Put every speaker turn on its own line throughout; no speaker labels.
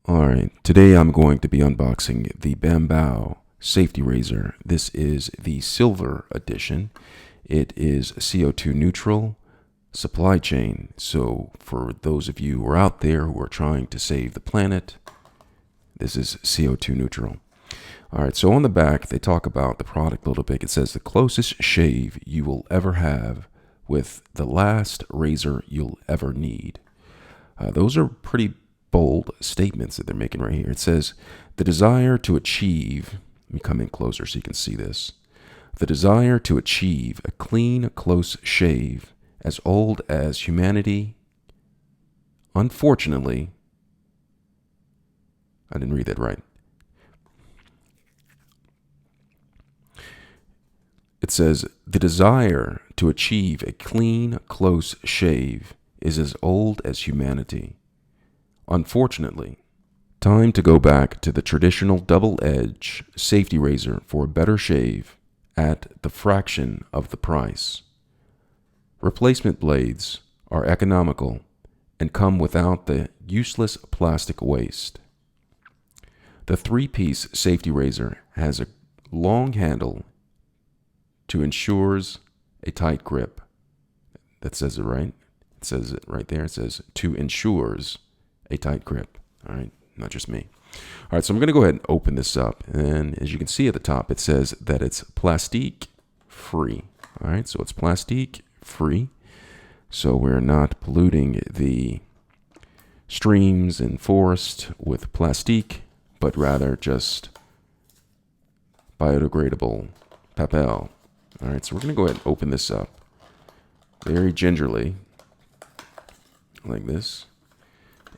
Alright, today I'm going to be unboxing the Bambow Saftey Razor. This is the silver edition. It is CO2 neutral supply chain. So for those of you who are out there who are trying to save the planet, this is CO2 neutral. Alright, so on the back they talk about the product a little bit. It says the closest shave you will ever have with the last razor you'll ever need. Those are pretty bold statements that they're making right here. It says, the desire to achieve, let me come in closer so you can see this. The desire to achieve a clean, close shave as old as humanity. Unfortunately, I didn't read that right. It says, the desire to achieve a clean, close shave is as old as humanity. Unfortunately, time to go back to the traditional double-edge safety razor for a better shave at the fraction of the price. Replacement blades are economical and come without the useless plastic waste. The three-piece safety razor has a long handle to ensures a tight grip. That says it right. It says it right there. It says to ensures a tight grip. All right, not just me. All right, so I'm going to go ahead and open this up. And as you can see at the top, it says that it's plastique free. All right, so it's plastique free. So we're not polluting the streams and forest with plastique, but rather just biodegradable papel. All right, so we're going to go ahead and open this up very gingerly, like this.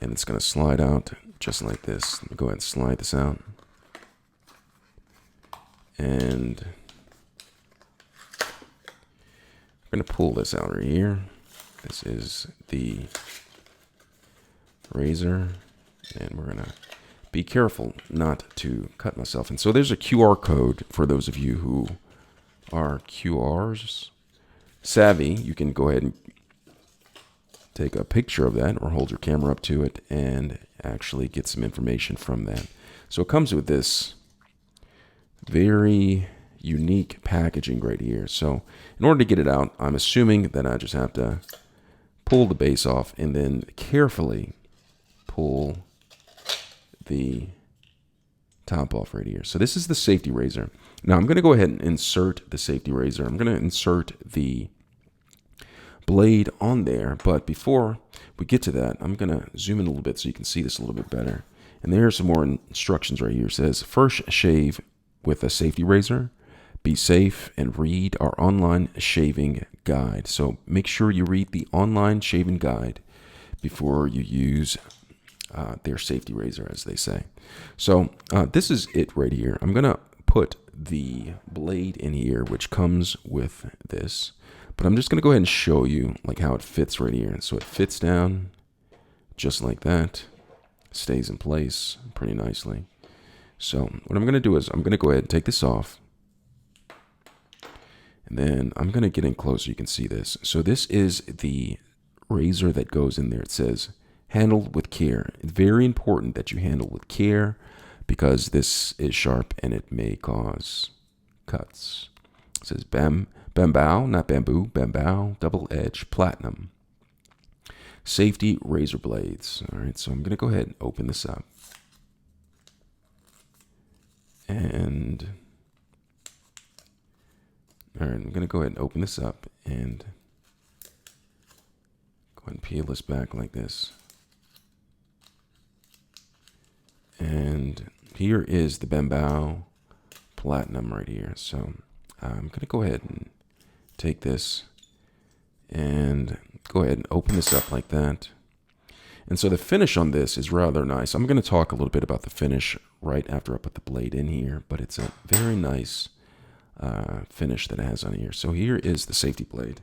And it's going to slide out just like this. Let me go ahead and slide this out. And we're going to pull this out right here. This is the razor. And we're going to be careful not to cut myself. And so there's a QR code for those of you who are QRs savvy. You can go ahead and take a picture of that or hold your camera up to it and actually get some information from that. So it comes with this very unique packaging right here. So in order to get it out, I'm assuming that I just have to pull the base off and then carefully pull the top off right here. So this is the safety razor. Now I'm going to go ahead and insert the safety razor. I'm going to insert the blade on there, but before we get to that, I'm going to zoom in a little bit so you can see this a little bit better. And there are some more instructions right here. It says, first shave with a safety razor, be safe, and read our online shaving guide. So make sure you read the online shaving guide before you use their safety razor, as they say. So this is it right here. I'm going to put the blade in here, which comes with this. But I'm just going to go ahead and show you like how it fits right here. So it fits down just like that. Stays in place pretty nicely. So what I'm going to do is I'm going to go ahead and take this off. And then I'm going to get in close so you can see this. So this is the razor that goes in there. It says handled with care. It's very important that you handle with care because this is sharp and it may cause cuts. It says Bambow, not bamboo, Bambow, double edge, platinum. Safety razor blades. All right, so I'm going to go ahead and open this up. And all right, I'm going to go ahead and open this up and go ahead and peel this back like this. And here is the Bambow platinum right here. So I'm going to go ahead and take this and go ahead and open this up like that. And so the finish on this is rather nice. I'm going to talk a little bit about the finish right after I put the blade in here, but it's a very nice finish that it has on here. So here is the safety blade,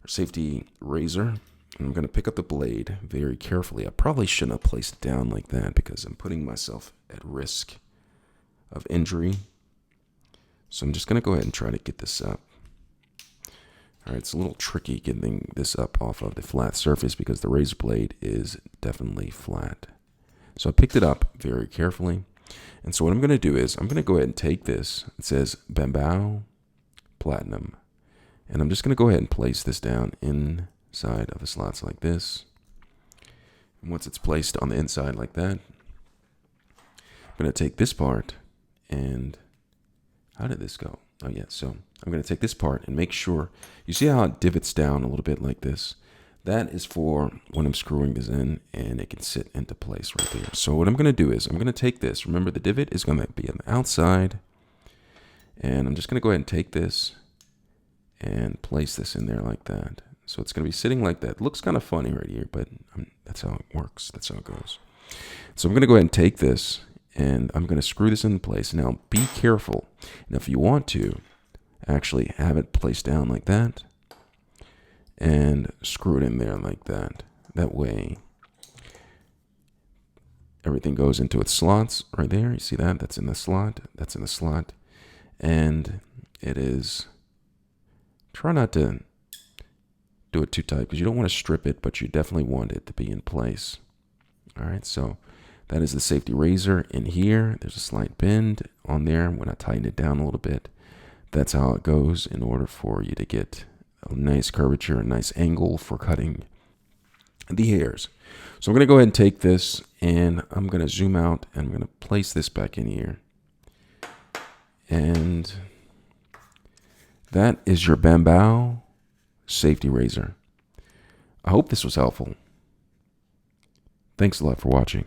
or safety razor. And I'm going to pick up the blade very carefully. I probably shouldn't have placed it down like that because I'm putting myself at risk of injury. So I'm just going to go ahead and try to get this up. All right, it's a little tricky getting this up off of the flat surface because the razor blade is definitely flat. So I picked it up very carefully. And so what I'm going to do is I'm going to go ahead and take this. It says Bambow Platinum. And I'm just going to go ahead and place this down inside of the slots like this. And once it's placed on the inside like that, I'm going to take this part and how did this go? Oh yeah, so I'm going to take this part and make sure, you see how it divots down a little bit like this? That is for when I'm screwing this in and it can sit into place right there. So what I'm going to do is I'm going to take this. Remember, the divot is going to be on the outside. And I'm just going to go ahead and take this and place this in there like that. So it's going to be sitting like that. It looks kind of funny right here, but that's how it works. That's how it goes. So I'm going to go ahead and take this and I'm going to screw this in place. Now be careful. And if you want to actually have it placed down like that, and screw it in there like that. That way, everything goes into its slots right there. You see that? That's in the slot. That's in the slot. And it is, try not to do it too tight because you don't want to strip it, but you definitely want it to be in place. All right, so that is the safety razor in here. There's a slight bend on there. When I tighten it down a little bit, that's how it goes in order for you to get a nice curvature, a nice angle for cutting the hairs. So I'm going to go ahead and take this and I'm going to zoom out and I'm going to place this back in here. And that is your Bambow Saftey Razor. I hope this was helpful. Thanks a lot for watching.